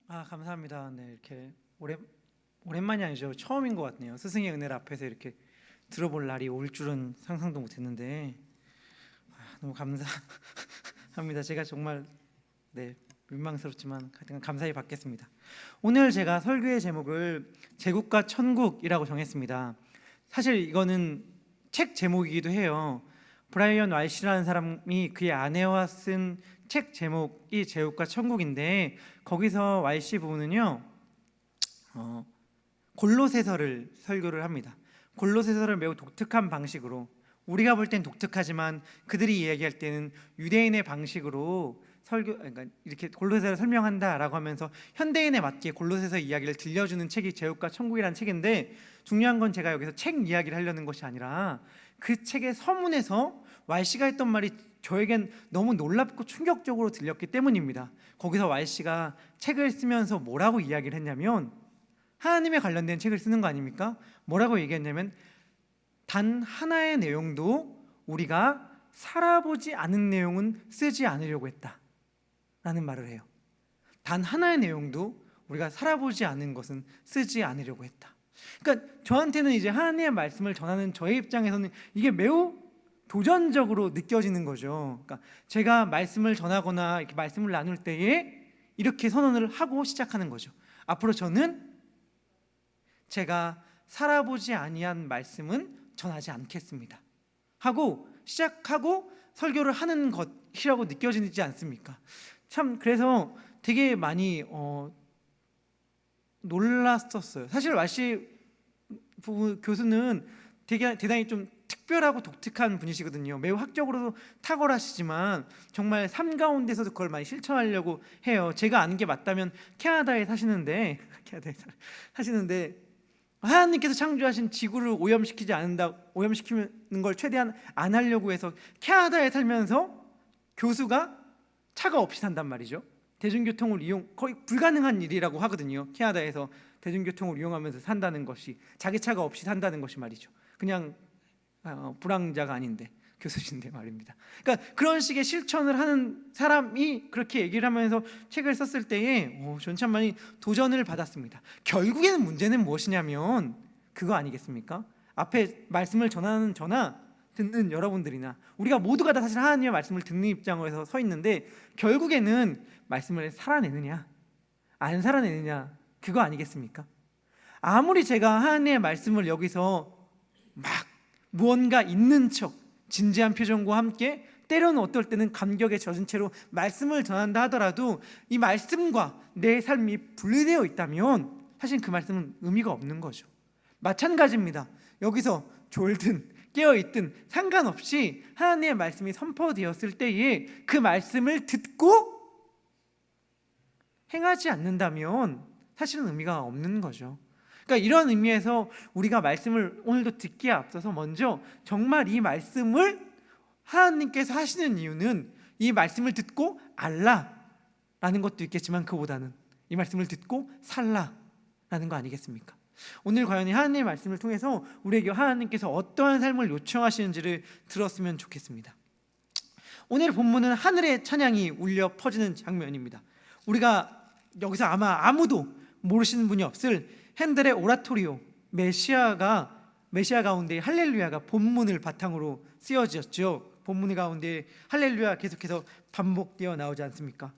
감사합니다. 네, 이렇게 오랜만이 아니죠. 처음인 것 같네요. 스승의 은혜를 앞에서 이렇게 들어볼 날이 올 줄은 상상도 못했는데 너무 감사합니다. 제가 정말 민망스럽지만 하여튼 감사히 받겠습니다. 오늘 제가 설교의 제목을 제국과 천국이라고 정했습니다. 사실 이거는 책 제목이기도 해요. 브라이언 왈시라는 사람이 그의 아내와 쓴 책 제목이 제국과 천국인데, 거기서 왈시 부부는요 골로새서를 설교를 합니다. 골로새서를 매우 독특한 방식으로, 우리가 볼 땐 독특하지만 그들이 이야기할 때는 유대인의 방식으로 그러니까 이렇게 골로새서를 설명한다라고 하면서 현대인에 맞게 골로새서 이야기를 들려주는 책이 제국과 천국이라는 책인데, 중요한 건 제가 여기서 책 이야기를 하려는 것이 아니라 그 책의 서문에서 왈시가 했던 말이 저에겐 너무 놀랍고 충격적으로 들렸기 때문입니다. 거기서 왈시가 책을 쓰면서 뭐라고 이야기를 했냐면, 하나님에 관련된 책을 쓰는 거 아닙니까? 뭐라고 얘기했냐면, 단 하나의 내용도 우리가 살아보지 않은 내용은 쓰지 않으려고 했다 라는 말을 해요. 단 하나의 내용도 우리가 살아보지 않은 것은 쓰지 않으려고 했다. 그러니까 저한테는 이제 하나님의 말씀을 전하는 저의 입장에서는 이게 매우 도전적으로 느껴지는 거죠. 그러니까 제가 말씀을 전하거나 이렇게 말씀을 나눌 때에 이렇게 선언을 하고 시작하는 거죠. 앞으로 저는 제가 살아보지 아니한 말씀은 전하지 않겠습니다 하고 시작하고 설교를 하는 것이라고 느껴지지 않습니까? 참 그래서 되게 많이 놀랐었어요. 사실 왈시 교수는 대단히 좀 특별하고 독특한 분이시거든요. 매우 학적으로도 탁월하시지만 정말 삶 가운데서도 그걸 많이 실천하려고 해요. 제가 아는 게 맞다면 캐나다에 사시는데 하나님께서 창조하신 지구를 오염시키는 걸 최대한 안 하려고 해서 캐나다에 살면서 교수가 차가 없이 산단 말이죠. 대중교통을 거의 불가능한 일이라고 하거든요. 캐나다에서 대중교통을 이용하면서 산다는 것이, 자기 차가 없이 산다는 것이 말이죠. 그냥 불황자가 아닌데 교수신데 말입니다. 그러니까 그런 식의 실천을 하는 사람이 그렇게 얘기를 하면서 책을 썼을 때에 전 참 많이 도전을 받았습니다. 결국에는 문제는 무엇이냐면 그거 아니겠습니까? 앞에 말씀을 전하는 저나 듣는 여러분들이나 우리가 모두가 다 사실 하나님의 말씀을 듣는 입장에서 서 있는데, 결국에는 말씀을 살아내느냐 안 살아내느냐, 그거 아니겠습니까? 아무리 제가 하나님의 말씀을 여기서 막 무언가 있는 척 진지한 표정과 함께, 때로는 어떨 때는 감격에 젖은 채로 말씀을 전한다 하더라도 이 말씀과 내 삶이 분리되어 있다면 사실 그 말씀은 의미가 없는 거죠. 마찬가지입니다. 여기서 졸든 깨어있든 상관없이 하나님의 말씀이 선포되었을 때에 그 말씀을 듣고 행하지 않는다면 사실은 의미가 없는 거죠. 그러니까 이런 의미에서 우리가 말씀을 오늘도 듣기에 앞서서 먼저 정말 이 말씀을 하나님께서 하시는 이유는 이 말씀을 듣고 알라라는 것도 있겠지만, 그보다는 이 말씀을 듣고 살라라는 거 아니겠습니까? 오늘 과연 하나님의 말씀을 통해서 우리에게 하나님께서 어떠한 삶을 요청하시는지를 들었으면 좋겠습니다. 오늘 본문은 하늘의 찬양이 울려 퍼지는 장면입니다. 우리가 여기서 아마 아무도 모르시는 분이 없을 핸델의 오라토리오 메시아 가운데 할렐루야가 본문을 바탕으로 쓰여졌죠. 본문 가운데 할렐루야 계속해서 반복되어 나오지 않습니까?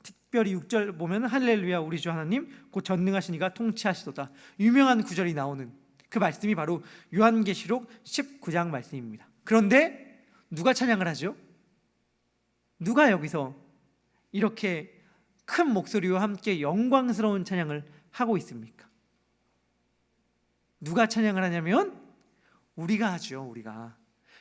특별히 6절 보면 할렐루야 우리 주 하나님 곧 전능하신 이가 통치하시도다, 유명한 구절이 나오는 그 말씀이 바로 요한계시록 19장 말씀입니다. 그런데 누가 찬양을 하죠? 누가 여기서 이렇게 큰 목소리와 함께 영광스러운 찬양을 하고 있습니까? 누가 찬양을 하냐면 우리가 하죠. 우리가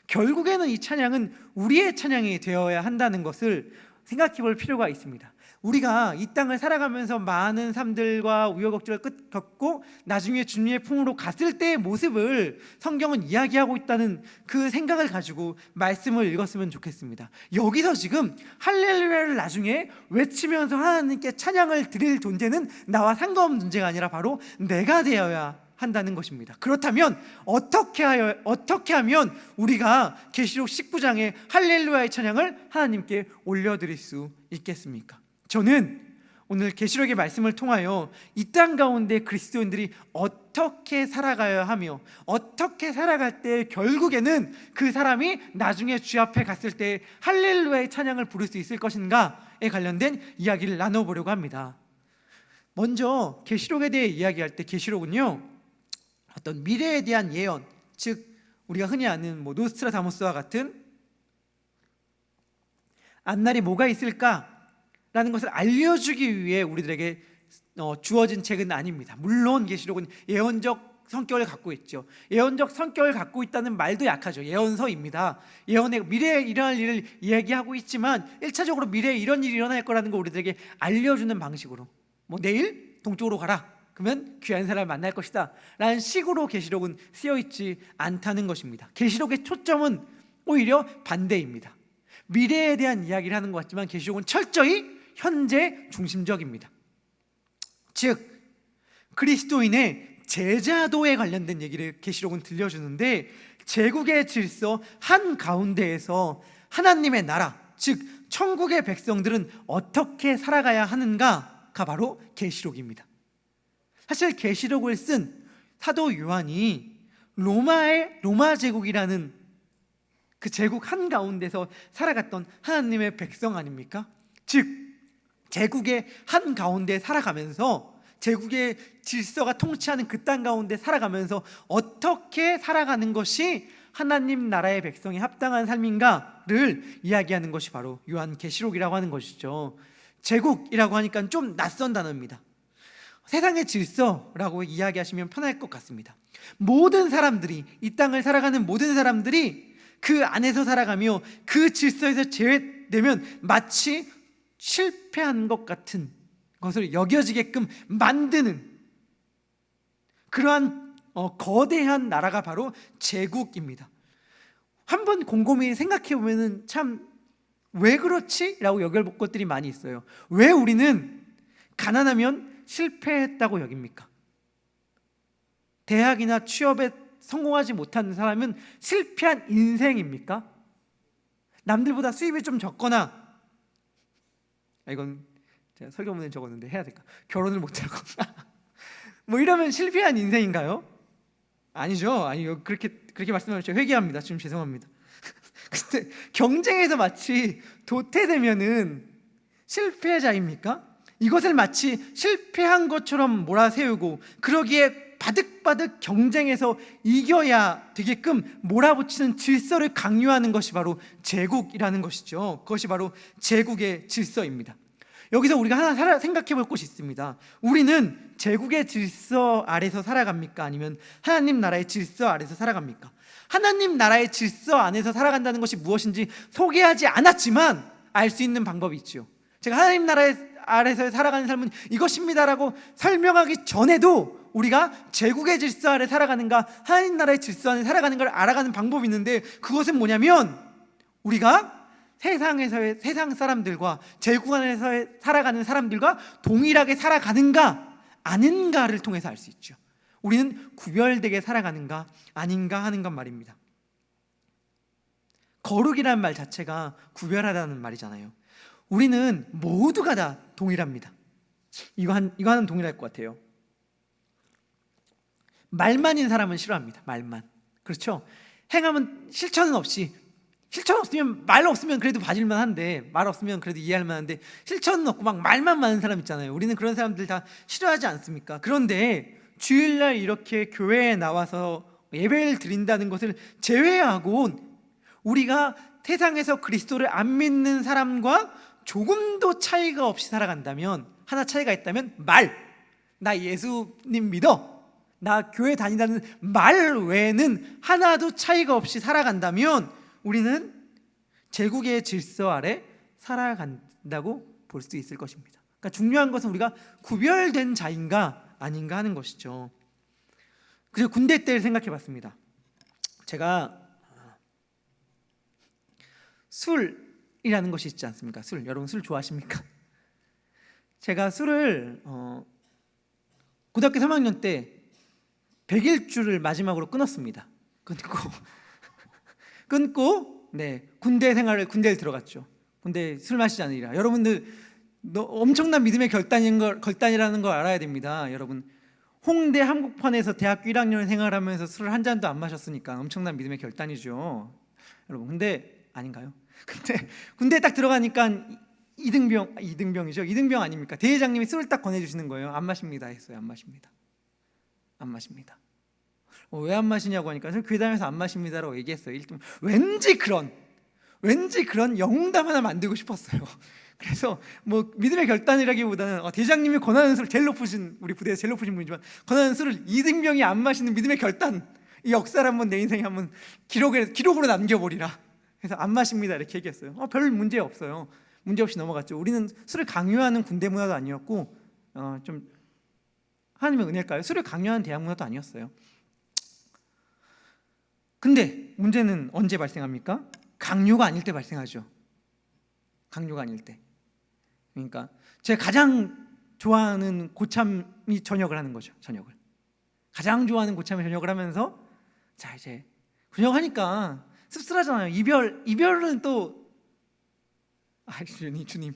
결국에는 이 찬양은 우리의 찬양이 되어야 한다는 것을 생각해 볼 필요가 있습니다. 우리가 이 땅을 살아가면서 많은 삶들과 우여곡절을 겪고 나중에 주님의 품으로 갔을 때의 모습을 성경은 이야기하고 있다는 그 생각을 가지고 말씀을 읽었으면 좋겠습니다. 여기서 지금 할렐루야를 나중에 외치면서 하나님께 찬양을 드릴 존재는 나와 상관없는 존재가 아니라 바로 내가 되어야 한다는 것입니다. 그렇다면 어떻게 하면 우리가 계시록 19장의 할렐루야의 찬양을 하나님께 올려드릴 수 있겠습니까? 저는 오늘 계시록의 말씀을 통하여 이 땅 가운데 그리스도인들이 어떻게 살아가야 하며 어떻게 살아갈 때 결국에는 그 사람이 나중에 주 앞에 갔을 때 할렐루야의 찬양을 부를 수 있을 것인가에 관련된 이야기를 나눠보려고 합니다. 먼저 계시록에 대해 이야기할 때 계시록은요, 어떤 미래에 대한 예언, 즉 우리가 흔히 아는 노스트라다무스와 같은 앞날이 뭐가 있을까라는 것을 알려주기 위해 우리들에게 주어진 책은 아닙니다. 물론 계시록은 예언적 성격을 갖고 있죠. 예언적 성격을 갖고 있다는 말도 약하죠. 예언서입니다. 예언의 미래에 일어날 일을 이야기하고 있지만 1차적으로 미래에 이런 일이 일어날 거라는 걸 우리들에게 알려주는 방식으로, 내일 동쪽으로 가라, 그러면 귀한 사람을 만날 것이다 라는 식으로 계시록은 쓰여있지 않다는 것입니다. 계시록의 초점은 오히려 반대입니다. 미래에 대한 이야기를 하는 것 같지만 계시록은 철저히 현재 중심적입니다. 즉 그리스도인의 제자도에 관련된 얘기를 계시록은 들려주는데, 제국의 질서 한가운데에서 하나님의 나라, 즉 천국의 백성들은 어떻게 살아가야 하는가가 바로 계시록입니다. 사실 계시록을 쓴 사도 요한이 로마 제국이라는 그 제국 한가운데서 살아갔던 하나님의 백성 아닙니까? 즉 제국의 한가운데 살아가면서 제국의 질서가 통치하는 그 땅 가운데 살아가면서 어떻게 살아가는 것이 하나님 나라의 백성이 합당한 삶인가를 이야기하는 것이 바로 요한계시록이라고 하는 것이죠. 제국이라고 하니까 좀 낯선 단어입니다. 세상의 질서라고 이야기하시면 편할 것 같습니다. 모든 사람들이, 이 땅을 살아가는 모든 사람들이 그 안에서 살아가며 그 질서에서 제외되면 마치 실패한 것 같은 것을 여겨지게끔 만드는 그러한 거대한 나라가 바로 제국입니다. 한번 곰곰이 생각해 보면 참 왜 그렇지? 라고 여겨볼 것들이 많이 있어요. 왜 우리는 가난하면 실패했다고 여깁니까? 대학이나 취업에 성공하지 못하는 사람은 실패한 인생입니까? 남들보다 수입이 좀 적거나, 이건 제가 설교문에 적었는데 해야 될까? 결혼을 못하거나 이러면 실패한 인생인가요? 아니죠. 아니요. 그렇게 말씀하면 제가 회개합니다. 좀 죄송합니다. 근데 경쟁에서 마치 도태되면은 실패자입니까? 이것을 마치 실패한 것처럼 몰아세우고 그러기에 바득바득 경쟁에서 이겨야 되게끔 몰아붙이는 질서를 강요하는 것이 바로 제국이라는 것이죠. 그것이 바로 제국의 질서입니다. 여기서 우리가 하나 생각해 볼 것이 있습니다. 우리는 제국의 질서 아래서 살아갑니까? 아니면 하나님 나라의 질서 아래서 살아갑니까? 하나님 나라의 질서 안에서 살아간다는 것이 무엇인지 소개하지 않았지만 알 수 있는 방법이 있죠. 제가 하나님 나라의 아래서 살아가는 삶은 이것입니다라고 설명하기 전에도 우리가 제국의 질서 아래 살아가는가 하나님 나라의 질서 안에 살아가는 걸 알아가는 방법이 있는데, 그것은 뭐냐면 우리가 세상 사람들과 제국 안에서 살아가는 사람들과 동일하게 살아가는가 아닌가를 통해서 알 수 있죠. 우리는 구별되게 살아가는가 아닌가 하는 것 말입니다. 거룩이라는 말 자체가 구별하다는 말이잖아요. 우리는 모두가 다 동일합니다. 이거 하나는 동일할 것 같아요. 말만인 사람은 싫어합니다. 말만. 그렇죠? 행하면 실천은 없이, 실천 없으면, 말 없으면 그래도 봐줄만 한데, 말 없으면 그래도 이해할 만한데 실천은 없고 막 말만 많은 사람 있잖아요. 우리는 그런 사람들 다 싫어하지 않습니까? 그런데 주일날 이렇게 교회에 나와서 예배를 드린다는 것을 제외하고 우리가 세상에서 그리스도를 안 믿는 사람과 조금도 차이가 없이 살아간다면, 하나 차이가 있다면 나 예수님 믿어, 나 교회 다닌다는 말 외에는 하나도 차이가 없이 살아간다면 우리는 제국의 질서 아래 살아간다고 볼 수 있을 것입니다. 그러니까 중요한 것은 우리가 구별된 자인가 아닌가 하는 것이죠. 그리고 군대 때를 생각해 봤습니다. 제가 술이라는 것이 있지 않습니까? 술, 여러분 술 좋아하십니까? 제가 술을 고등학교 3학년 때 100일주를 마지막으로 끊었습니다. 끊고 군대를 들어갔죠. 군대 술 마시지 않으리라. 여러분들 엄청난 믿음의 결단이라는 걸 알아야 됩니다. 여러분, 홍대 한국판에서 대학교 1학년 생활하면서 술을 한 잔도 안 마셨으니까 엄청난 믿음의 결단이죠. 여러분, 근데 아닌가요? 근데 군대에 딱 들어가니까 이등병이죠. 이등병 아닙니까? 대회장님이 술을 딱 권해주시는 거예요. 안 마십니다 했어요. 안 마십니다. 안 마십니다. 왜 안 마시냐고 하니까 저 교회 다니면서 안 마십니다라고 얘기했어요. 일단 왠지 그런 영웅담 하나 만들고 싶었어요. 그래서 뭐 믿음의 결단이라기보다는 대장님이 권하는 술, 제일 높으신, 우리 부대에서 제일 높으신 분이지만 권하는 술을 이등병이 안 마시는 믿음의 결단, 이 역사를 한번 내 인생에 한번 기록으로 남겨보리라. 그래서 안 마십니다 이렇게 얘기했어요. 별 문제 없어요. 문제 없이 넘어갔죠. 우리는 술을 강요하는 군대 문화도 아니었고 좀 하나님의 은혜일까요? 술을 강요하는 대학 문화도 아니었어요. 근데 문제는 언제 발생합니까? 강요가 아닐 때 발생하죠. 강요가 아닐 때. 그러니까 제가 가장 좋아하는 고참이 전역을 하는 거죠. 전역을. 가장 좋아하는 고참이 전역을 하면서 자 이제 전역하니까 씁쓸하잖아요. 이별은 또 주님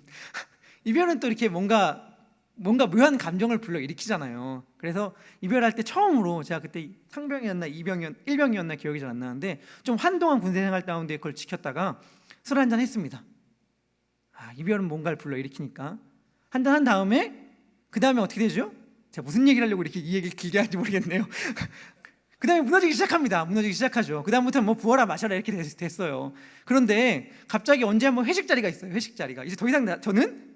이별은 또 이렇게 뭔가 묘한 감정을 불러일으키잖아요. 그래서 이별할 때 처음으로 제가 그때 상병이었나 1병이었나 기억이 잘 안 나는데 좀 한동안 군대생활 가운데 그걸 지켰다가 술 한잔 했습니다. 이별은 뭔가를 불러일으키니까 한잔 한 다음에 그 다음에 어떻게 되죠? 제가 무슨 얘기를 하려고 이렇게 이 얘기를 길게 하는지 모르겠네요. 그 다음에 무너지기 시작하죠. 그 다음부터는 뭐 부어라 마셔라 이렇게 됐어요. 그런데 갑자기 언제 한번 회식 자리가 있어요. 회식 자리가 이제 더 이상 저는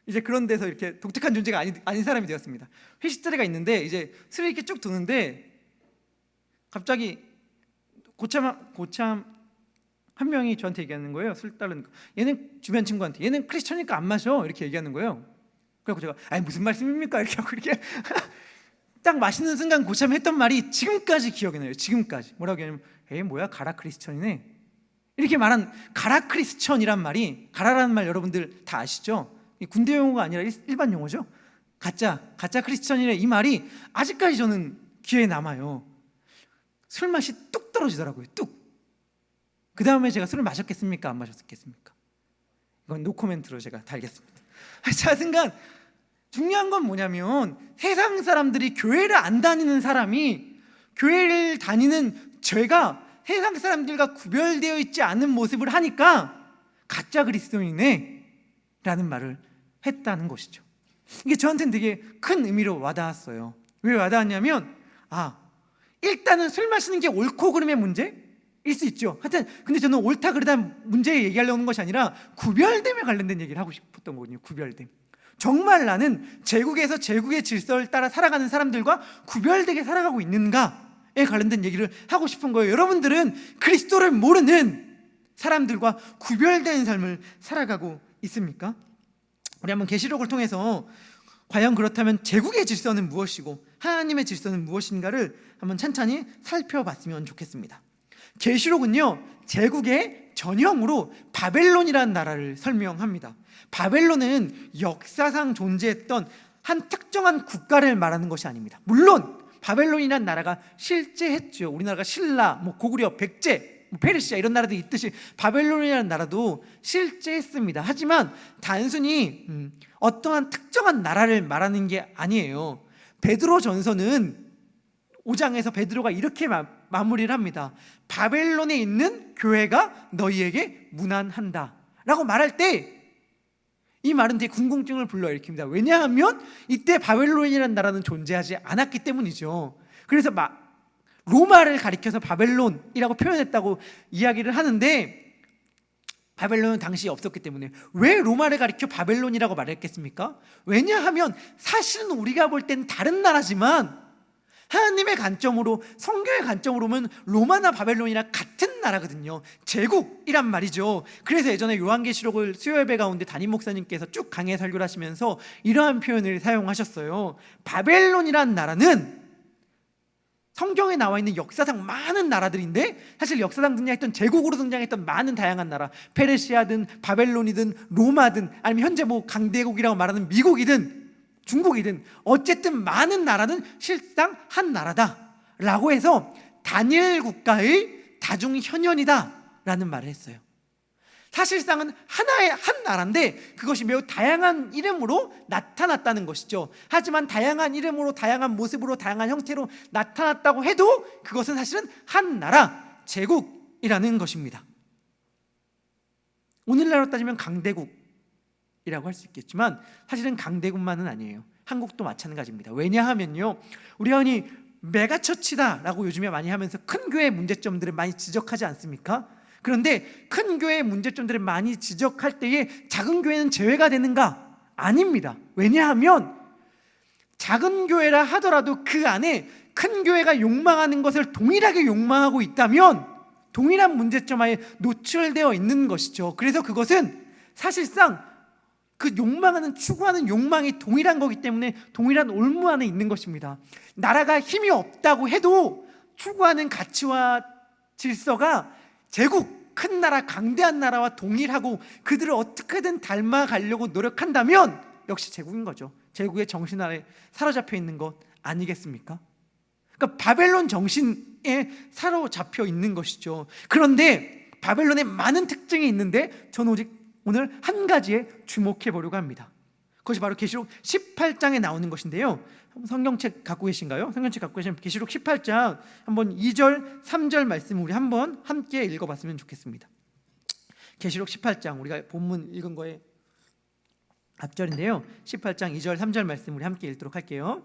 이제 그런 데서 이렇게 독특한 존재가 아닌 사람이 되었습니다. 회식 자리가 있는데 이제 술이 이렇게 쭉 도는데 갑자기 고참 한 명이 저한테 얘기하는 거예요. 술 따르는 거. 얘는 주변 친구한테 얘는 크리스천이니까 안 마셔 이렇게 얘기하는 거예요. 그래서 제가 무슨 말씀입니까 이렇게 하고 이렇게 딱 마시는 순간 고참 했던 말이 지금까지 기억이 나요. 지금까지 뭐라고 하냐면 뭐야 가라 크리스천이네 이렇게 말한 가라 크리스천이란 말이, 가라라는 말 여러분들 다 아시죠? 군대 용어가 아니라 일반 용어죠. 가짜 크리스천이네 이 말이 아직까지 저는 귀에 남아요. 술 맛이 뚝 떨어지더라고요. 뚝. 그 다음에 제가 술을 마셨겠습니까? 안 마셨겠습니까? 이건 노코멘트로 제가 달겠습니다. 자, 순간 중요한 건 뭐냐면 세상 사람들이 교회를 안 다니는 사람이 교회를 다니는 제가 세상 사람들과 구별되어 있지 않은 모습을 하니까 가짜 그리스도인이네 라는 말을 했다는 것이죠. 이게 저한테는 되게 큰 의미로 와닿았어요. 왜 와닿았냐면 일단은 술 마시는 게 옳고 그름의 문제일 수 있죠. 하여튼 근데 저는 옳다 그르다 문제 얘기하려는 것이 아니라 구별됨에 관련된 얘기를 하고 싶었던 거거든요. 구별됨. 정말 나는 제국에서 제국의 질서를 따라 살아가는 사람들과 구별되게 살아가고 있는가에 관련된 얘기를 하고 싶은 거예요. 여러분들은 그리스도를 모르는 사람들과 구별된 삶을 살아가고 있습니까? 우리 한번 계시록을 통해서 과연 그렇다면 제국의 질서는 무엇이고 하나님의 질서는 무엇인가를 한번 찬찬히 살펴봤으면 좋겠습니다. 계시록은요 제국의 전형으로 바벨론이라는 나라를 설명합니다. 바벨론은 역사상 존재했던 한 특정한 국가를 말하는 것이 아닙니다. 물론 바벨론이라는 나라가 실제했죠. 우리나라가 신라, 고구려, 백제, 페르시아 이런 나라들이 있듯이 바벨론이라는 나라도 실제했습니다. 하지만 단순히 어떠한 특정한 나라를 말하는 게 아니에요. 베드로 전서는 5장에서 베드로가 이렇게 마무리를 합니다. 바벨론에 있는 교회가 너희에게 문안한다 라고 말할 때 이 말은 되게 궁금증을 불러일으킵니다. 왜냐하면 이때 바벨론이라는 나라는 존재하지 않았기 때문이죠. 그래서 로마를 가리켜서 바벨론이라고 표현했다고 이야기를 하는데 바벨론은 당시 없었기 때문에 왜 로마를 가리켜 바벨론이라고 말했겠습니까? 왜냐하면 사실은 우리가 볼 땐 다른 나라지만 하나님의 관점으로, 성경의 관점으로 보면 로마나 바벨론이랑 같은 나라거든요. 제국이란 말이죠. 그래서 예전에 요한계시록을 수요예배 가운데 담임 목사님께서 쭉 강해 설교를 하시면서 이러한 표현을 사용하셨어요. 바벨론이란 나라는 성경에 나와 있는 역사상 많은 나라들인데 사실 역사상 등장했던 제국으로 등장했던 많은 다양한 나라, 페르시아든 바벨론이든 로마든 아니면 현재 강대국이라고 말하는 미국이든 중국이든 어쨌든 많은 나라는 실상 한 나라다라고 해서 단일 국가의 다중 현현이다라는 말을 했어요. 사실상은 하나의 한 나라인데 그것이 매우 다양한 이름으로 나타났다는 것이죠. 하지만 다양한 이름으로, 다양한 모습으로, 다양한 형태로 나타났다고 해도 그것은 사실은 한 나라, 제국이라는 것입니다. 오늘날로 따지면 강대국이라고 할 수 있겠지만 사실은 강대국만은 아니에요. 한국도 마찬가지입니다. 왜냐하면요, 우리가 흔히 메가처치다라고 요즘에 많이 하면서 큰 교회의 문제점들을 많이 지적하지 않습니까? 그런데 큰 교회의 문제점들을 많이 지적할 때에 작은 교회는 제외가 되는가? 아닙니다. 왜냐하면 작은 교회라 하더라도 그 안에 큰 교회가 욕망하는 것을 동일하게 욕망하고 있다면 동일한 문제점 하에 노출되어 있는 것이죠. 그래서 그것은 사실상 그 욕망하는, 추구하는 욕망이 동일한 거기 때문에 동일한 올무 안에 있는 것입니다. 나라가 힘이 없다고 해도 추구하는 가치와 질서가 제국, 큰 나라, 강대한 나라와 동일하고 그들을 어떻게든 닮아가려고 노력한다면 역시 제국인 거죠. 제국의 정신 아래 사로잡혀 있는 것 아니겠습니까? 그러니까 바벨론 정신에 사로잡혀 있는 것이죠. 그런데 바벨론에 많은 특징이 있는데 저는 오직 오늘 한 가지에 주목해 보려고 합니다. 그것이 바로 계시록 18장에 나오는 것인데요. 성경책 갖고 계신가요? 성경책 갖고 계시면 계시록 18장 한번 2절, 3절 말씀 우리 한번 함께 읽어봤으면 좋겠습니다. 계시록 18장 우리가 본문 읽은 거에 앞절인데요. 18장 2절, 3절 말씀 우리 함께 읽도록 할게요.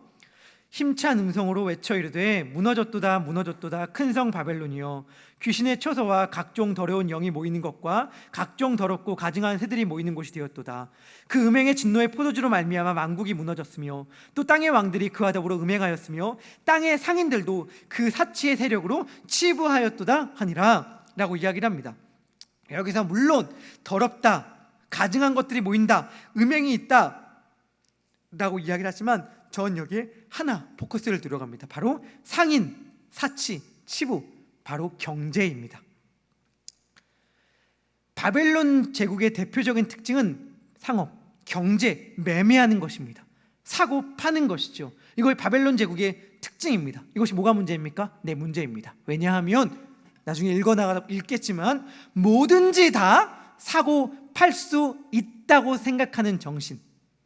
힘찬 음성으로 외쳐 이르되 무너졌도다 무너졌도다 큰 성 바벨론이여, 귀신의 처소와 각종 더러운 영이 모이는 것과 각종 더럽고 가증한 새들이 모이는 곳이 되었도다. 그 음행의 진노의 포도주로 말미암아 만국이 무너졌으며 또 땅의 왕들이 그와 더불어 음행하였으며 땅의 상인들도 그 사치의 세력으로 치부하였도다 하니라 라고 이야기를 합니다. 여기서 물론 더럽다, 가증한 것들이 모인다, 음행이 있다 라고 이야기를 하지만 전 여기에 하나 포커스를 들어갑니다. 바로 상인, 사치, 치부, 바로 경제입니다. 바벨론 제국의 대표적인 특징은 상업, 경제, 매매하는 것입니다. 사고 파는 것이죠. 이것이 바벨론 제국의 특징입니다. 이것이 뭐가 문제입니까? 네, 문제입니다. 왜냐하면 나중에 읽어나가 읽겠지만 뭐든지 다 사고 팔 수 있다고 생각하는 정신,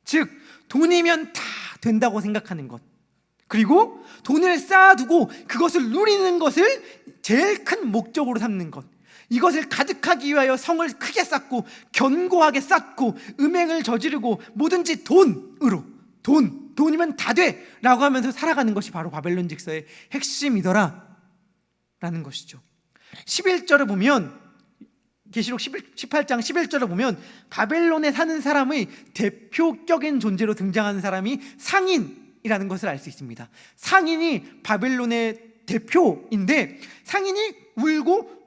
즉 돈이면 다 된다고 생각하는 것, 그리고 돈을 쌓아두고 그것을 누리는 것을 제일 큰 목적으로 삼는 것, 이것을 가득하기 위하여 성을 크게 쌓고 견고하게 쌓고 음행을 저지르고 뭐든지 돈으로, 돈이면 다 돼 라고 하면서 살아가는 것이 바로 바벨론 직서의 핵심이더라 라는 것이죠. 11절을 보면, 계시록 18장 11절을 보면 바벨론에 사는 사람의 대표격인 존재로 등장하는 사람이 상인이라는 것을 알 수 있습니다. 상인이 바벨론의 대표인데 상인이 울고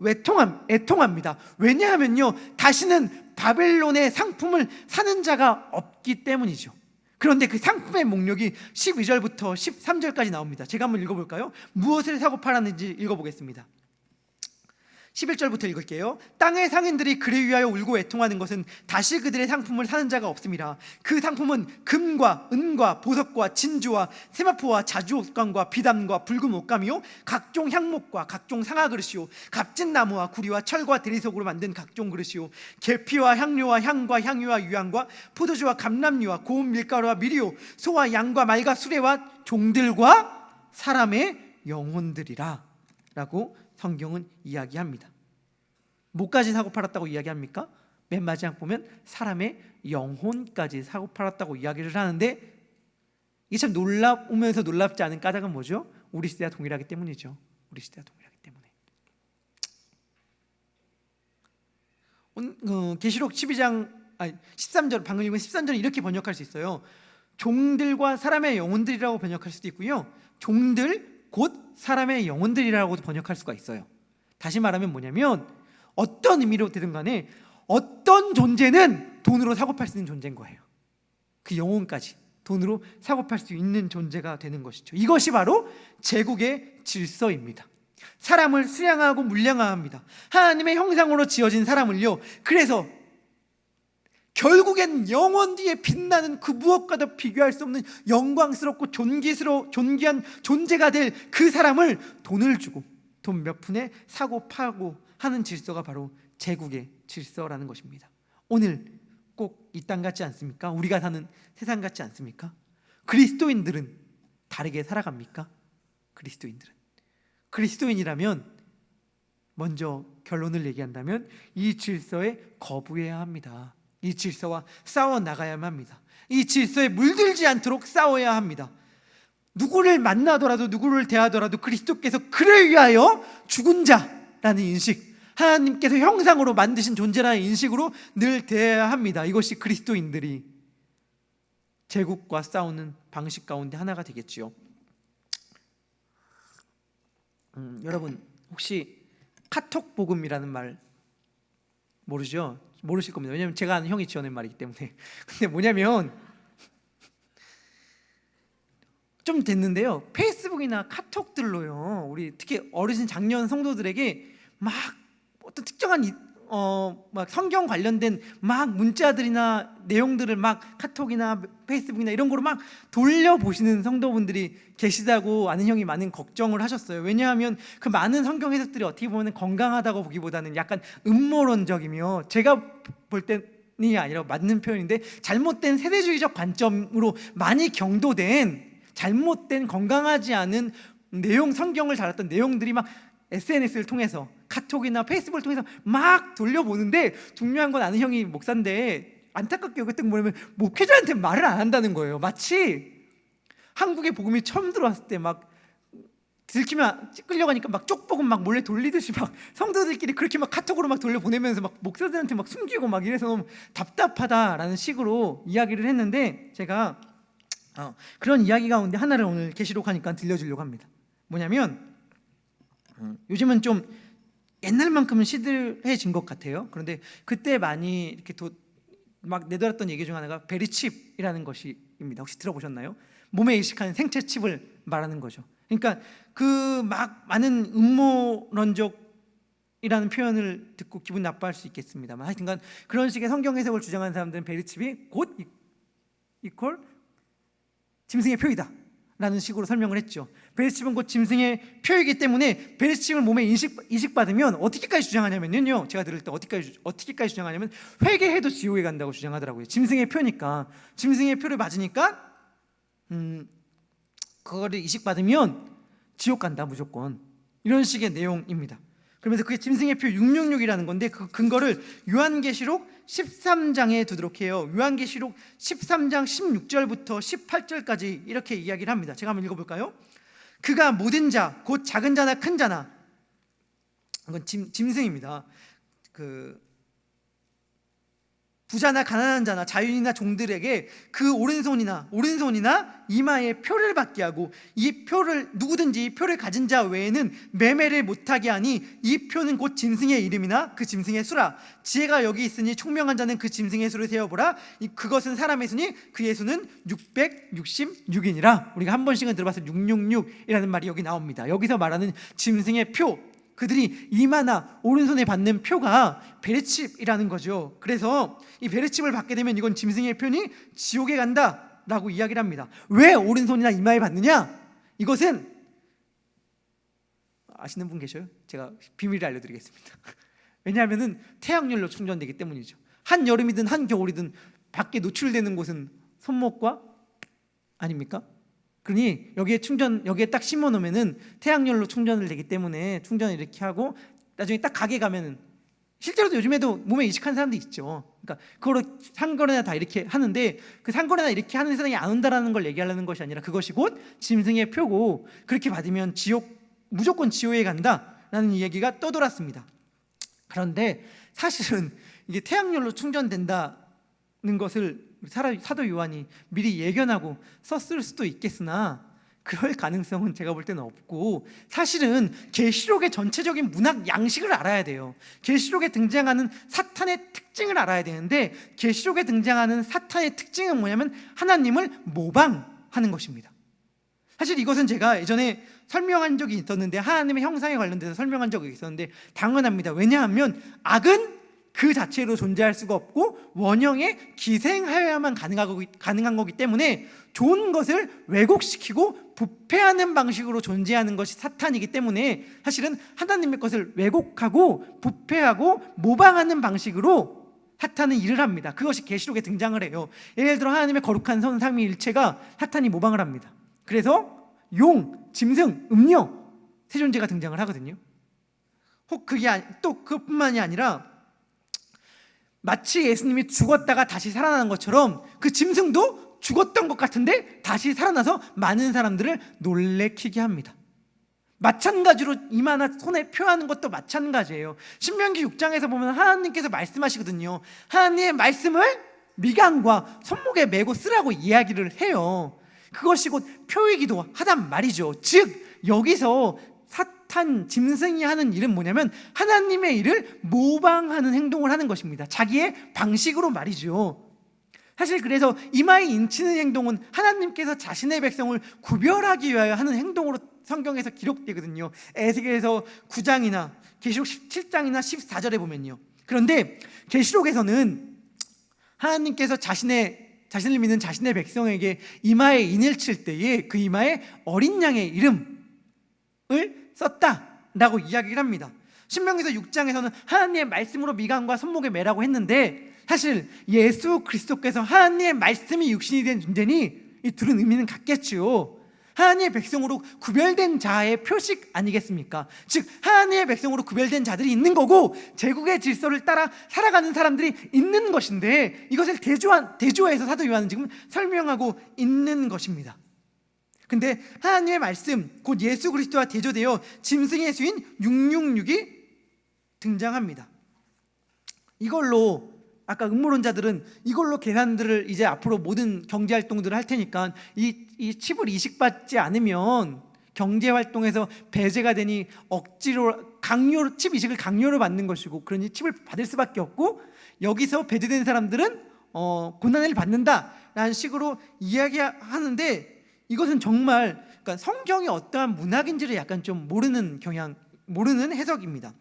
애통합니다. 왜냐하면요, 다시는 바벨론의 상품을 사는 자가 없기 때문이죠. 그런데 그 상품의 목록이 12절부터 13절까지 나옵니다. 제가 한번 읽어볼까요? 무엇을 사고 팔았는지 읽어보겠습니다. 11절부터 읽을게요. 땅의 상인들이 그를 위하여 울고 애통하는 것은 다시 그들의 상품을 사는 자가 없음이라. 그 상품은 금과 은과 보석과 진주와 세마포와 자주옷감과 비담과 붉은 옷감이요, 각종 향목과 각종 상아 그릇이요, 값진 나무와 구리와 철과 대리석으로 만든 각종 그릇이요, 계피와 향료와 향과 향유와 유향과 포도주와 감람류와 고운 밀가루와 미리요, 소와 양과 말과 수레와 종들과 사람의 영혼들이라 라고 성경은 이야기합니다. 뭐까지 사고 팔았다고 이야기합니까? 맨 마지막 보면 사람의 영혼까지 사고 팔았다고 이야기를 하는데, 이게 참 놀라우면서 놀랍지 않은 까닭은 뭐죠? 우리 시대와 동일하기 때문이죠. 우리 시대와 동일하기 때문에. 계시록 13절, 방금 읽은 13절은 이렇게 번역할 수 있어요. 종들과 사람의 영혼들이라고 번역할 수도 있고요, 종들 곧 사람의 영혼들이라고도 번역할 수가 있어요. 다시 말하면 뭐냐면 어떤 의미로 되든 간에 어떤 존재는 돈으로 사고 팔 수 있는 존재인 거예요. 그 영혼까지 돈으로 사고 팔 수 있는 존재가 되는 것이죠. 이것이 바로 제국의 질서입니다. 사람을 수양하고 물량화합니다. 하나님의 형상으로 지어진 사람을요, 그래서 결국엔 영원 뒤에 빛나는 그 무엇과도 비교할 수 없는 영광스럽고 존귀한 존재가 될 그 사람을 돈을 주고 돈 몇 푼에 사고 팔고 하는 질서가 바로 제국의 질서라는 것입니다. 오늘 꼭 이 땅 같지 않습니까? 우리가 사는 세상 같지 않습니까? 그리스도인들은 다르게 살아갑니까? 그리스도인이라면 먼저 결론을 얘기한다면 이 질서에 거부해야 합니다. 이 질서와 싸워 나가야만 합니다. 이 질서에 물들지 않도록 싸워야 합니다. 누구를 만나더라도 누구를 대하더라도 그리스도께서 그를 위하여 죽은 자라는 인식, 하나님께서 형상으로 만드신 존재라는 인식으로 늘 대해야 합니다. 이것이 그리스도인들이 제국과 싸우는 방식 가운데 하나가 되겠지요. 여러분 혹시 카톡 복음이라는 말 모르죠? 모르실 겁니다. 왜냐하면 제가 아는 형이 지어낸 말이기 때문에. 근데 뭐냐면 좀 됐는데요, 페이스북이나 카톡들로요, 우리 특히 어르신 장년 성도들에게 막 어떤 특정한 막 성경 관련된 막 문자들이나 내용들을 막 카톡이나 페이스북이나 이런 거로 막 돌려보시는 성도분들이 계시다고 아는 형이 많은 걱정을 하셨어요. 왜냐하면 그 많은 성경 해석들이 어떻게 보면 건강하다고 보기보다는 약간 음모론적이며, 제가 볼 때는 아니라 맞는 표현인데 잘못된 세대주의적 관점으로 많이 경도된 잘못된 건강하지 않은 내용, 성경을 다뤘던 내용들이 막 SNS를 통해서 카톡이나 페이스북을 통해서 막 돌려보는데, 중요한 건 아는 형이 목사인데 안타깝게 여겼던 게 뭐냐면 목회자한테 말을 안 한다는 거예요. 마치 한국의 복음이 처음 들어왔을 때 막 들키면 끌려가니까 막 쪽복음 막 몰래 돌리듯이 막 성도들끼리 그렇게 막 카톡으로 막 돌려보내면서 막 목사들한테 막 숨기고 막 이래서 너무 답답하다라는 식으로 이야기를 했는데, 제가 그런 이야기 가운데 하나를 오늘 계시록하니까 들려주려고 합니다. 뭐냐면 요즘은 좀 옛날만큼은 시들해진 것 같아요. 그런데 그때 많이 이렇게 막 내돌았던 얘기 중 하나가 베리칩이라는 것입니다. 혹시 들어보셨나요? 몸에 이식하는 생체 칩을 말하는 거죠. 그러니까 그 막 많은 음모론적이라는 표현을 듣고 기분 나빠할 수 있겠습니다만, 하여튼간 그런 식의 성경 해석을 주장하는 사람들은 베리칩이 곧 이퀄 짐승의 표이다 라는 식으로 설명을 했죠. 베리칩은 곧 짐승의 표이기 때문에 베리칩을 몸에 이식받으면 어떻게까지 주장하냐면요, 제가 들을 때 어떻게까지 주장하냐면 회개해도 지옥에 간다고 주장하더라고요. 짐승의 표니까, 짐승의 표를 맞으니까 그거를 이식받으면 지옥 간다 무조건, 이런 식의 내용입니다. 그러면서 그게 짐승의 표 666이라는 건데, 그 근거를 요한계시록 13장에 두도록 해요. 요한계시록 13장 16절부터 18절까지 이렇게 이야기를 합니다. 제가 한번 읽어볼까요? 그가 모든 자, 곧 작은 자나 큰 자나, 이건 짐승입니다. 부자나 가난한 자나 자유인이나 종들에게 그 오른손이나 이마에 표를 받게 하고, 이 표를 누구든지 이 표를 가진 자 외에는 매매를 못하게 하니, 이 표는 곧 짐승의 이름이나 그 짐승의 수라. 지혜가 여기 있으니 총명한 자는 그 짐승의 수를 세어보라. 그것은 사람의 수니 그의 수는 666이니라. 우리가 한 번씩은 들어봤을 666이라는 말이 여기 나옵니다. 여기서 말하는 짐승의 표, 그들이 이마나 오른손에 받는 표가 베리칩이라는 거죠. 그래서 이 베리칩을 받게 되면 이건 짐승의 표니 지옥에 간다 라고 이야기를 합니다. 왜 오른손이나 이마에 받느냐? 이것은 아시는 분 계셔요? 제가 비밀을 알려드리겠습니다. 왜냐하면 태양열로 충전되기 때문이죠. 한여름이든 한겨울이든 밖에 노출되는 곳은 손목과 아닙니까? 그러니 여기에 딱 심어 놓으면은 태양열로 충전을 되기 때문에 충전을 이렇게 하고 나중에 딱 가게 가면은, 실제로도 요즘에도 몸에 이식한 사람도 있죠. 그러니까 그거로 상거래나 다 이렇게 하는데, 그 상거래나 이렇게 하는 세상이 안 온다라는 걸 얘기하려는 것이 아니라 그것이 곧 짐승의 표고, 그렇게 받으면 무조건 지옥에 간다라는 이야기가 떠돌았습니다. 그런데 사실은 이게 태양열로 충전된다는 것을 사도 요한이 미리 예견하고 썼을 수도 있겠으나 그럴 가능성은 제가 볼 때는 없고, 사실은 계시록의 전체적인 문학 양식을 알아야 돼요. 계시록에 등장하는 사탄의 특징을 알아야 되는데, 계시록에 등장하는 사탄의 특징은 뭐냐면 하나님을 모방하는 것입니다. 사실 이것은 제가 예전에 설명한 적이 있었는데, 하나님의 형상에 관련돼서 설명한 적이 있었는데 당연합니다. 왜냐하면 악은 그 자체로 존재할 수가 없고 원형에 기생하여야만 가능한 거기 때문에 좋은 것을 왜곡시키고 부패하는 방식으로 존재하는 것이 사탄이기 때문에 사실은 하나님의 것을 왜곡하고 부패하고 모방하는 방식으로 사탄은 일을 합니다. 그것이 계시록에 등장을 해요. 예를 들어 하나님의 거룩한 선 삼위일체가 사탄이 모방을 합니다. 그래서 용, 짐승, 음녀 세 존재가 등장을 하거든요. 혹 또 그뿐만이 아니라 마치 예수님이 죽었다가 다시 살아나는 것처럼 그 짐승도 죽었던 것 같은데 다시 살아나서 많은 사람들을 놀래키게 합니다. 마찬가지로 이마나 손에 표하는 것도 마찬가지예요. 신명기 6장에서 보면 하나님께서 말씀하시거든요. 하나님의 말씀을 미간과 손목에 메고 쓰라고 이야기를 해요. 그것이 곧 표이기도 하단 말이죠. 즉 여기서 사탄 짐승이 하는 일은 뭐냐면 하나님의 일을 모방하는 행동을 하는 것입니다. 자기의 방식으로 말이죠. 사실 그래서 이마에 인치는 행동은 하나님께서 자신의 백성을 구별하기 위하여 하는 행동으로 성경에서 기록되거든요. 에스겔에서 9장이나 계시록 17장이나 14절에 보면요. 그런데 계시록에서는 하나님께서 자신을 믿는 자신의 백성에게 이마에 인을 칠 때에 그 이마에 어린 양의 이름을 썼다라고 이야기를 합니다. 신명기서 6장에서는 하나님의 말씀으로 미간과 손목에 매라고 했는데 사실 예수 그리스도께서 하나님의 말씀이 육신이 된 존재니 이 둘은 의미는 같겠지요. 하나님의 백성으로 구별된 자의 표식 아니겠습니까? 즉 하나님의 백성으로 구별된 자들이 있는 거고 제국의 질서를 따라 살아가는 사람들이 있는 것인데 이것을 대조해서 사도 요한은 지금 설명하고 있는 것입니다. 근데 하나님의 말씀 곧 예수 그리스도와 대조되어 짐승의 수인 666이 등장합니다. 이걸로 아까 음모론자들은 이걸로 계산들을 이제 앞으로 모든 경제 활동들을 할 테니까 이 칩을 이식받지 않으면 경제 활동에서 배제가 되니 억지로 칩 이식을 강요로 받는 것이고 그러니 칩을 받을 수밖에 없고 여기서 배제된 사람들은 고난을 받는다라는 식으로 이야기하는데 이것은 정말 그러니까 성경이 어떠한 문학인지를 약간 좀 모르는 해석입니다.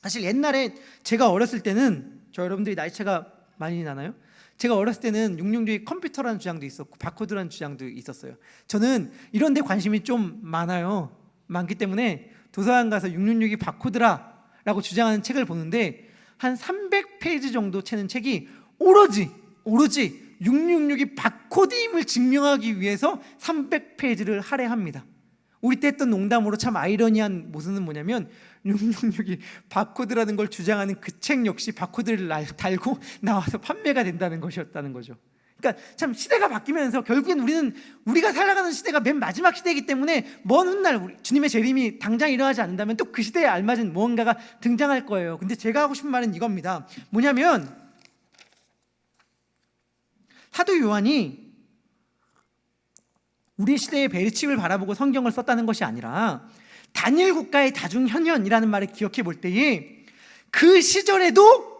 사실 옛날에 제가 어렸을 때는 저 여러분들이 나이 차가 많이 나나요? 제가 어렸을 때는 666이 컴퓨터라는 주장도 있었고 바코드라는 주장도 있었어요. 저는 이런 데 관심이 좀 많기 때문에 도서관 가서 666이 바코드라라고 주장하는 책을 보는데 한 300페이지 정도 채는 책이 오로지 666이 바코드임을 증명하기 위해서 300페이지를 할애합니다. 우리 때 했던 농담으로 참 아이러니한 모습은 뭐냐면 666이 바코드라는 걸 주장하는 그 책 역시 바코드를 달고 나와서 판매가 된다는 것이었다는 거죠. 그러니까 참 시대가 바뀌면서 결국엔 우리가 살아가는 시대가 맨 마지막 시대이기 때문에 먼 훗날 주님의 재림이 당장 일어나지 않는다면 또 그 시대에 알맞은 무언가가 등장할 거예요. 근데 제가 하고 싶은 말은 이겁니다. 뭐냐면 사도 요한이 우리 시대의 베르칩을 바라보고 성경을 썼다는 것이 아니라 단일 국가의 다중현현이라는 말을 기억해 볼 때에 그 시절에도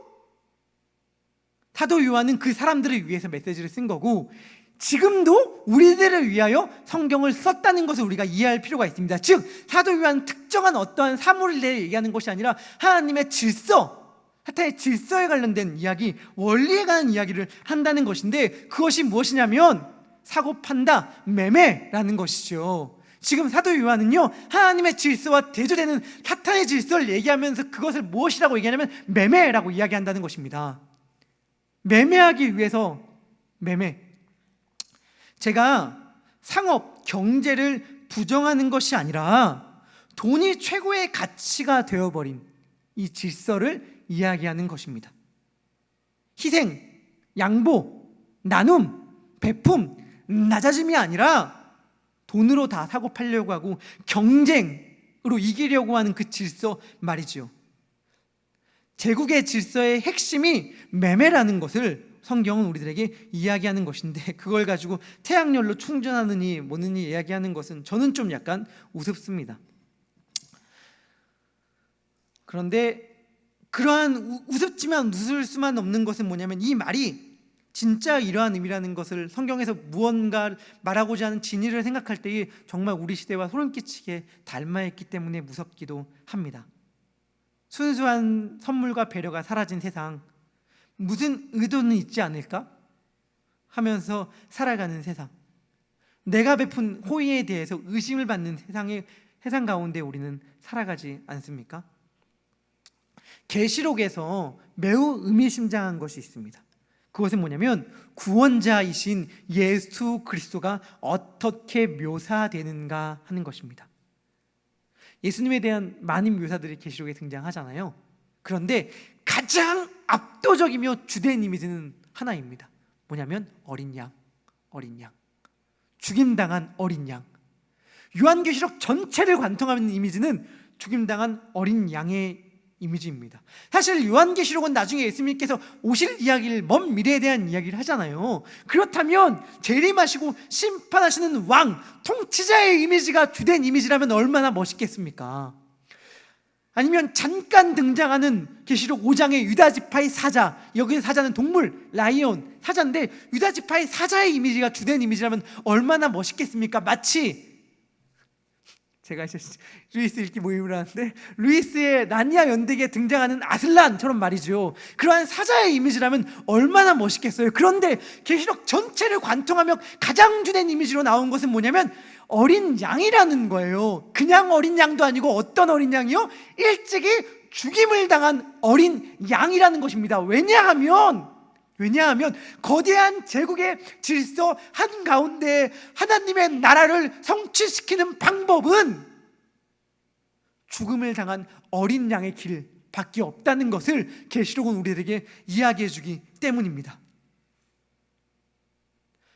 사도 요한은 그 사람들을 위해서 메시지를 쓴 거고 지금도 우리들을 위하여 성경을 썼다는 것을 우리가 이해할 필요가 있습니다. 즉 사도 요한은 특정한 어떠한 사물에 대해 얘기하는 것이 아니라 하나님의 질서, 사탄의 질서에 관련된 이야기, 원리에 관한 이야기를 한다는 것인데 그것이 무엇이냐면 사고판다, 매매라는 것이죠. 지금 사도 요한은요 하나님의 질서와 대조되는 사탄의 질서를 얘기하면서 그것을 무엇이라고 얘기하냐면 매매라고 이야기한다는 것입니다. 매매하기 위해서 매매. 제가 상업, 경제를 부정하는 것이 아니라 돈이 최고의 가치가 되어버린 이 질서를 이야기하는 것입니다. 희생, 양보, 나눔, 베품, 낮아짐이 아니라 돈으로 다 사고 팔려고 하고 경쟁으로 이기려고 하는 그 질서 말이죠. 제국의 질서의 핵심이 매매라는 것을 성경은 우리들에게 이야기하는 것인데 그걸 가지고 태양열로 충전하느니 뭐느니 이야기하는 것은 저는 좀 약간 우습습니다. 그런데 그러한 우습지만 웃을 수만 없는 것은 뭐냐면 이 말이 진짜 이러한 의미라는 것을 성경에서 무언가 말하고자 하는 진의를 생각할 때에 정말 우리 시대와 소름 끼치게 닮아있기 때문에 무섭기도 합니다. 순수한 선물과 배려가 사라진 세상, 무슨 의도는 있지 않을까 하면서 살아가는 세상, 내가 베푼 호의에 대해서 의심을 받는 세상 가운데 우리는 살아가지 않습니까? 계시록에서 매우 의미심장한 것이 있습니다. 그것은 뭐냐면 구원자이신 예수 그리스도가 어떻게 묘사되는가 하는 것입니다. 예수님에 대한 많은 묘사들이 계시록에 등장하잖아요. 그런데 가장 압도적이며 주된 이미지는 하나입니다. 뭐냐면 어린 양, 죽임당한 어린 양. 요한계시록 전체를 관통하는 이미지는 죽임당한 어린 양의 이미지입니다. 사실 요한계시록은 나중에 예수님께서 오실 이야기를, 먼 미래에 대한 이야기를 하잖아요. 그렇다면 재림하시고 심판하시는 왕, 통치자의 이미지가 주된 이미지라면 얼마나 멋있겠습니까? 아니면 잠깐 등장하는 계시록 5장의 유다지파의 사자, 여기는 사자는 동물, 라이온, 사자인데 유다지파의 사자의 이미지가 주된 이미지라면 얼마나 멋있겠습니까? 마치 제가 루이스 읽기 모임을 하는데 루이스의 나니아 연대기에 등장하는 아슬란처럼 말이죠. 그러한 사자의 이미지라면 얼마나 멋있겠어요. 그런데 계시록 전체를 관통하며 가장 주된 이미지로 나온 것은 뭐냐면 어린 양이라는 거예요. 그냥 어린 양도 아니고 어떤 어린 양이요? 일찍이 죽임을 당한 어린 양이라는 것입니다. 왜냐하면 거대한 제국의 질서 한가운데 하나님의 나라를 성취시키는 방법은 죽음을 당한 어린 양의 길밖에 없다는 것을 계시록은 우리에게 이야기해 주기 때문입니다.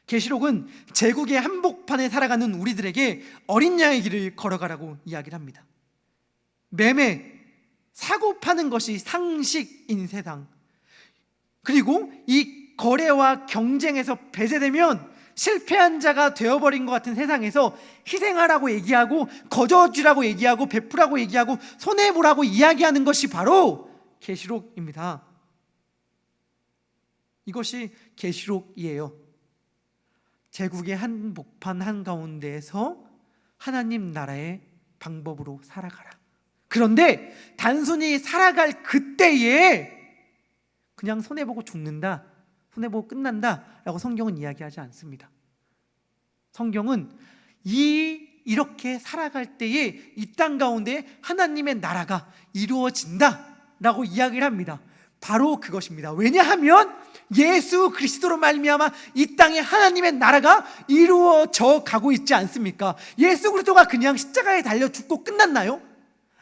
계시록은 제국의 한복판에 살아가는 우리들에게 어린 양의 길을 걸어가라고 이야기를 합니다. 매매, 사고 파는 것이 상식인 세상, 그리고 이 거래와 경쟁에서 배제되면 실패한 자가 되어버린 것 같은 세상에서 희생하라고 얘기하고 거저주라고 얘기하고 베푸라고 얘기하고 손해보라고 이야기하는 것이 바로 계시록입니다. 이것이 계시록이에요. 제국의 한복판 한가운데에서 하나님 나라의 방법으로 살아가라. 그런데 단순히 살아갈 그때에 그냥 손해보고 죽는다, 손해보고 끝난다 라고 성경은 이야기하지 않습니다. 성경은 이렇게 살아갈 때에 이 땅 가운데 하나님의 나라가 이루어진다 라고 이야기를 합니다. 바로 그것입니다. 왜냐하면 예수 그리스도로 말미암아 이 땅에 하나님의 나라가 이루어져 가고 있지 않습니까? 예수 그리스도가 그냥 십자가에 달려 죽고 끝났나요?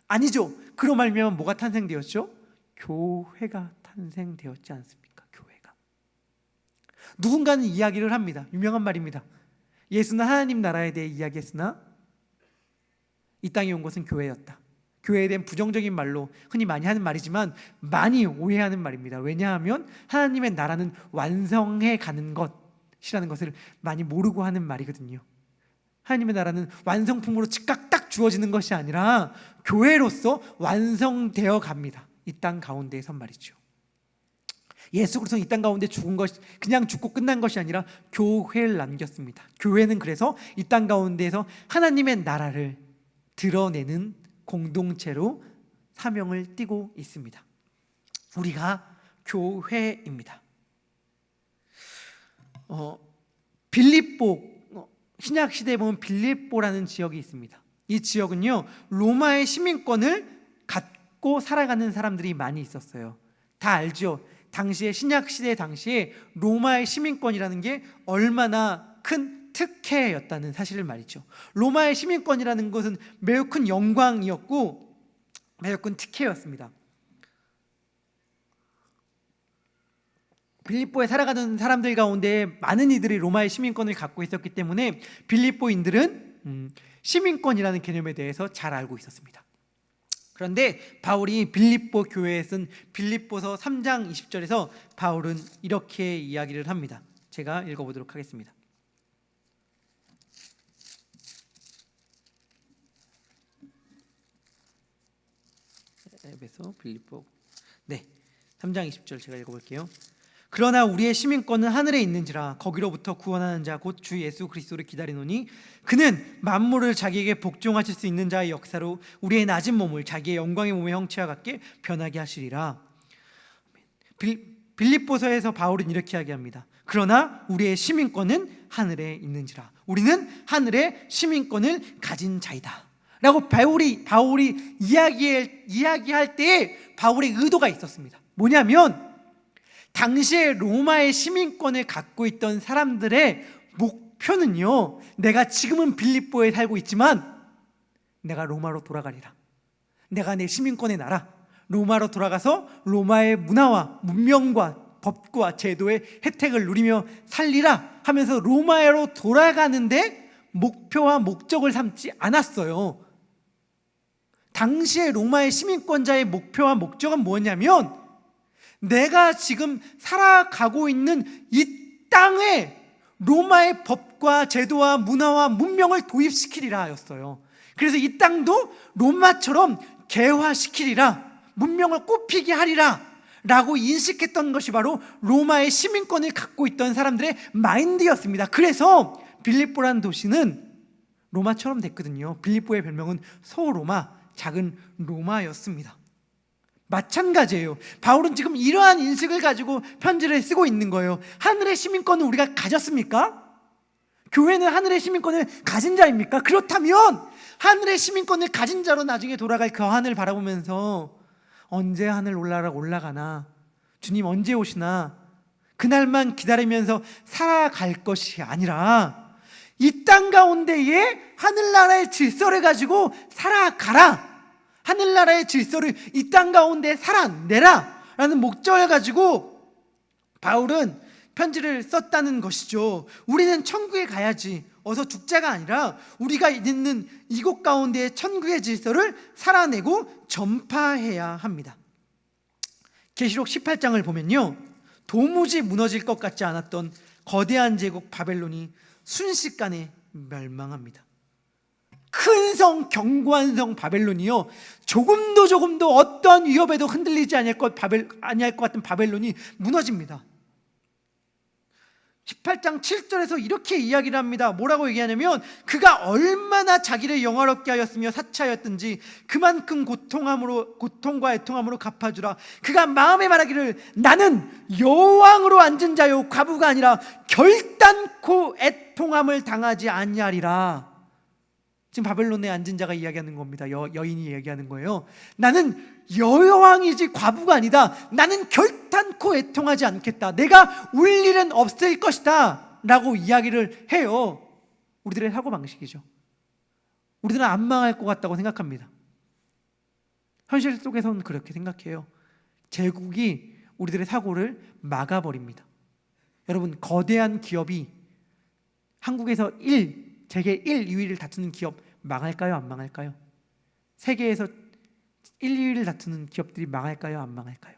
아니죠. 그로 말미암아 뭐가 탄생되었죠? 교회가 탄생되었지 않습니까? 교회가. 누군가는 이야기를 합니다. 유명한 말입니다. 예수는 하나님 나라에 대해 이야기했으나 이 땅에 온 것은 교회였다. 교회에 대한 부정적인 말로 흔히 많이 하는 말이지만 많이 오해하는 말입니다. 왜냐하면 하나님의 나라는 완성해 가는 것이라는 것을 많이 모르고 하는 말이거든요. 하나님의 나라는 완성품으로 즉각 딱 주어지는 것이 아니라 교회로서 완성되어 갑니다. 이 땅 가운데에선 말이죠. 예수 그리스도는 이 땅 가운데 죽은 것이 그냥 죽고 끝난 것이 아니라 교회를 남겼습니다. 교회는 그래서 이 땅 가운데에서 하나님의 나라를 드러내는 공동체로 사명을 띠고 있습니다. 우리가 교회입니다. 빌립보, 신약 시대에 보면 빌립보라는 지역이 있습니다. 이 지역은요 로마의 시민권을 갖고 살아가는 사람들이 많이 있었어요. 다 알죠? 당시에 신약 시대 당시에 로마의 시민권이라는 게 얼마나 큰 특혜였다는 사실을 말이죠. 로마의 시민권이라는 것은 매우 큰 영광이었고 매우 큰 특혜였습니다. 빌립보에 살아가는 사람들 가운데 많은 이들이 로마의 시민권을 갖고 있었기 때문에 빌립보인들은 시민권이라는 개념에 대해서 잘 알고 있었습니다. 그런데 바울이 빌립보 교회에 쓴 빌립보서 3장 20절에서 바울은 이렇게 이야기를 합니다. 제가 읽어보도록 하겠습니다. 에베소 빌립보 3장 20절 제가 읽어볼게요. 그러나 우리의 시민권은 하늘에 있는지라 거기로부터 구원하는 자 곧 주 예수 그리스도를 기다리노니 그는 만물을 자기에게 복종하실 수 있는 자의 역사로 우리의 낮은 몸을 자기의 영광의 몸의 형체와 같게 변하게 하시리라. 빌립보서에서 바울은 이렇게 이야기합니다. 그러나 우리의 시민권은 하늘에 있는지라. 우리는 하늘의 시민권을 가진 자이다 라고 바울이 이야기할 때에 바울의 의도가 있었습니다. 뭐냐면 당시에 로마의 시민권을 갖고 있던 사람들의 목표는요, 내가 지금은 빌립보에 살고 있지만 내가 로마로 돌아가리라. 내가 내 시민권의 나라 로마로 돌아가서 로마의 문화와 문명과 법과 제도의 혜택을 누리며 살리라 하면서 로마로 돌아가는데 목표와 목적을 삼지 않았어요. 당시에 로마의 시민권자의 목표와 목적은 뭐냐면 내가 지금 살아가고 있는 이 땅에 로마의 법과 제도와 문화와 문명을 도입시키리라 하였어요. 그래서 이 땅도 로마처럼 개화시키리라, 문명을 꽃피게 하리라 라고 인식했던 것이 바로 로마의 시민권을 갖고 있던 사람들의 마인드였습니다. 그래서 빌립보라는 도시는 로마처럼 됐거든요. 빌립보의 별명은 소로마, 작은 로마였습니다. 마찬가지예요. 바울은 지금 이러한 인식을 가지고 편지를 쓰고 있는 거예요. 하늘의 시민권은 우리가 가졌습니까? 교회는 하늘의 시민권을 가진 자입니까? 그렇다면 하늘의 시민권을 가진 자로 나중에 돌아갈 그 하늘 바라보면서 언제 하늘 올라가나, 주님 언제 오시나, 그날만 기다리면서 살아갈 것이 아니라 이 땅 가운데에 하늘나라의 질서를 가지고 살아가라, 하늘나라의 질서를 이 땅 가운데 살아내라 라는 목적을 가지고 바울은 편지를 썼다는 것이죠. 우리는 천국에 가야지, 어서 죽자가 아니라 우리가 있는 이곳 가운데의 천국의 질서를 살아내고 전파해야 합니다. 계시록 18장을 보면요, 도무지 무너질 것 같지 않았던 거대한 제국 바벨론이 순식간에 멸망합니다. 큰 성, 견고한 성 바벨론이요, 조금도 어떤 위협에도 흔들리지 아니할 것 같은 바벨론이 무너집니다. 18장 7절에서 이렇게 이야기를 합니다. 뭐라고 얘기하냐면 그가 얼마나 자기를 영화롭게 하였으며 사치하였든지 그만큼 고통과 애통함으로 갚아주라. 그가 마음에 말하기를 나는 여왕으로 앉은 자요 과부가 아니라 결단코 애통함을 당하지 아니하리라. 지금 바벨론에 앉은 자가 이야기하는 겁니다. 여인이 얘기하는 거예요. 나는 여왕이지 과부가 아니다. 나는 결단코 애통하지 않겠다. 내가 울 일은 없을 것이다 라고 이야기를 해요. 우리들의 사고방식이죠. 우리들은 안 망할 것 같다고 생각합니다. 현실 속에서는 그렇게 생각해요. 제국이 우리들의 사고를 막아버립니다. 여러분, 거대한 기업이 한국에서 세계 1, 2위를 다투는 기업 망할까요? 안 망할까요? 세계에서 1, 2위를 다투는 기업들이 망할까요? 안 망할까요?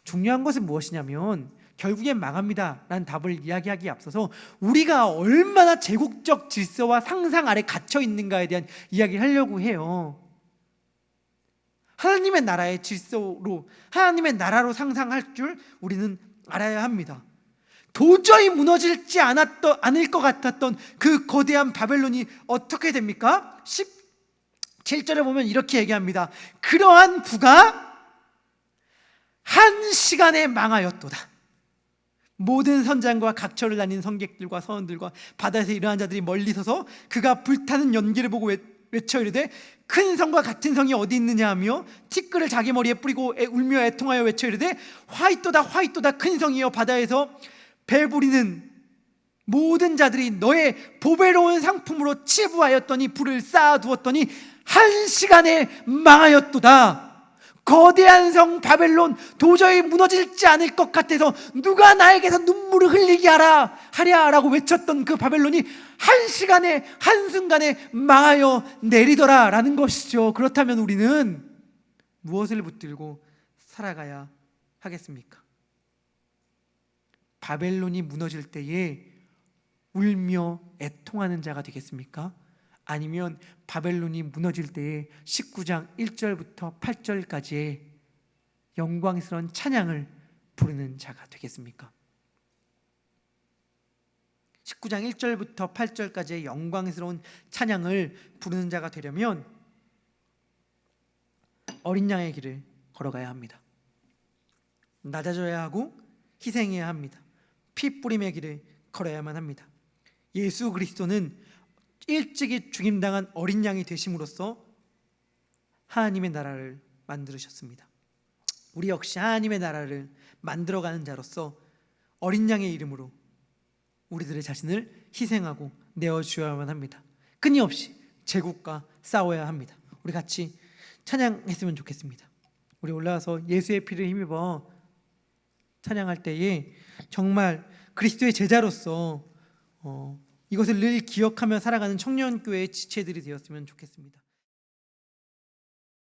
중요한 것은 무엇이냐면 결국엔 망합니다 라는 답을 이야기하기에 앞서서 우리가 얼마나 제국적 질서와 상상 아래 갇혀 있는가에 대한 이야기를 하려고 해요. 하나님의 나라의 질서로, 하나님의 나라로 상상할 줄 우리는 알아야 합니다. 도저히 무너질지 않을 것 같았던 그 거대한 바벨론이 어떻게 됩니까? 17절에 보면 이렇게 얘기합니다. 그러한 부가 한 시간에 망하였도다. 모든 선장과 각처를 다닌 성객들과 서원들과 바다에서 일어난 자들이 멀리 서서 그가 불타는 연기를 보고 외쳐 이르되 큰 성과 같은 성이 어디 있느냐 하며 티끌을 자기 머리에 뿌리고 울며 애통하여 외쳐 이르되 화이토다 큰 성이여 바다에서 배부리는 모든 자들이 너의 보배로운 상품으로 치부하였더니 불을 쌓아두었더니 한 시간에 망하였도다. 거대한 성 바벨론 도저히 무너질지 않을 것 같아서 누가 나에게서 눈물을 흘리게 하랴라고 외쳤던 그 바벨론이 한 시간에 한순간에 망하여 내리더라 라는 것이죠. 그렇다면 우리는 무엇을 붙들고 살아가야 하겠습니까? 바벨론이 무너질 때에 울며 애통하는 자가 되겠습니까? 아니면 바벨론이 무너질 때에 19장 1절부터 8절까지의 영광스러운 찬양을 부르는 자가 되겠습니까? 19장 1절부터 8절까지의 영광스러운 찬양을 부르는 자가 되려면 어린 양의 길을 걸어가야 합니다. 낮아져야 하고 희생해야 합니다. 피 뿌림의 길을 걸어야만 합니다. 예수 그리스도는 일찍이 죽임당한 어린 양이 되심으로써 하나님의 나라를 만들으셨습니다. 우리 역시 하나님의 나라를 만들어가는 자로서 어린 양의 이름으로 우리들의 자신을 희생하고 내어주어야만 합니다. 끊임없이 제국과 싸워야 합니다. 우리 같이 찬양했으면 좋겠습니다. 우리 올라와서 예수의 피를 힘입어 찬양할 때에 정말 그리스도의 제자로서 이것을 늘 기억하며 살아가는 청년교회의 지체들이 되었으면 좋겠습니다.